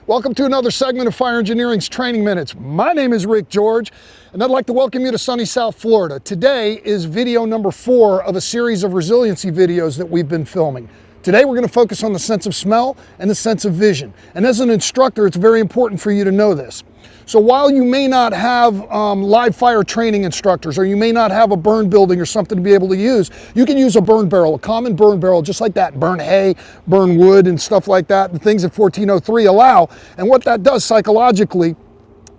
Welcome to another segment of Fire Engineering's Training Minutes. My name is Ric Jorge, and I'd like to welcome you to sunny South Florida. Today is video number 4 of a series of resiliency videos that we've been filming. Today we're going to focus on the sense of smell and the sense of vision. And as an instructor, it's very important for you to know this. So while you may not have live fire training instructors, or you may not have a burn building or something to be able to use, you can use a burn barrel, a common burn barrel, just like that. Burn hay, burn wood, and stuff like that, the things that 1403 allow. And what that does psychologically,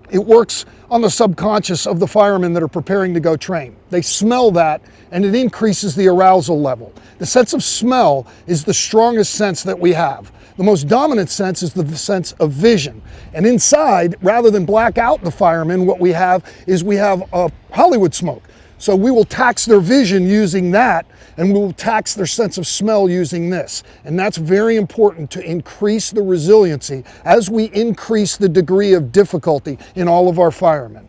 it works on the subconscious of the firemen that are preparing to go train. They smell that, and it increases the arousal level. The sense of smell is the strongest sense that we have. The most dominant sense is the sense of vision. And inside, rather than black out the firemen, what we have is Hollywood smoke. So we will tax their vision using that, and we will tax their sense of smell using this. And that's very important to increase the resiliency as we increase the degree of difficulty in all of our firemen.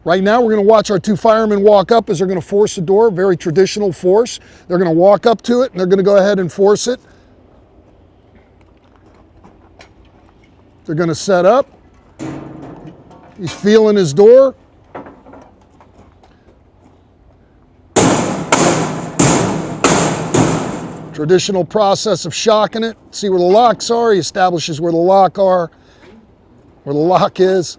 Right now, we're going to watch our 2 firemen walk up as they're going to force the door, very traditional force. They're going to walk up to it, and they're going to go ahead and force it. They're going to set up. He's feeling his door. Traditional process of shocking it. See where the locks are. He establishes where the lock is.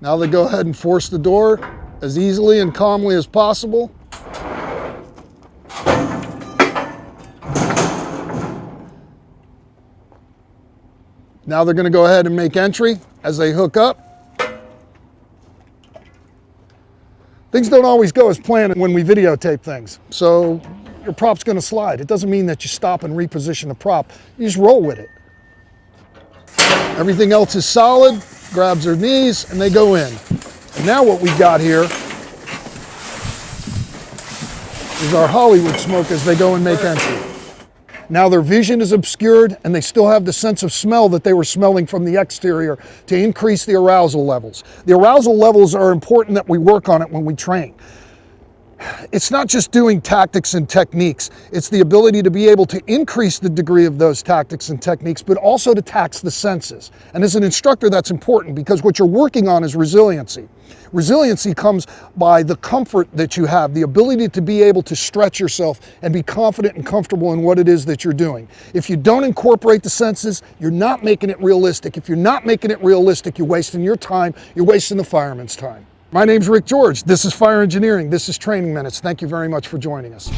Now they go ahead and force the door as easily and calmly as possible. Now they're going to go ahead and make entry as they hook up. Things don't always go as planned when we videotape things, so your prop's going to slide. It doesn't mean that you stop and reposition the prop. You just roll with it. Everything else is solid. Grabs their knees and they go in. And now what we've got here is our Hollywood smoke as they go and make entry. Now their vision is obscured and they still have the sense of smell that they were smelling from the exterior to increase the arousal levels. The arousal levels are important that we work on it when we train. It's not just doing tactics and techniques, it's the ability to be able to increase the degree of those tactics and techniques, but also to tax the senses. And as an instructor, that's important because what you're working on is resiliency. Resiliency comes by the comfort that you have, the ability to be able to stretch yourself and be confident and comfortable in what it is that you're doing. If you don't incorporate the senses, you're not making it realistic. If you're not making it realistic, you're wasting your time, you're wasting the fireman's time. My name's Ric Jorge. This is Fire Engineering. This is Training Minutes. Thank you very much for joining us.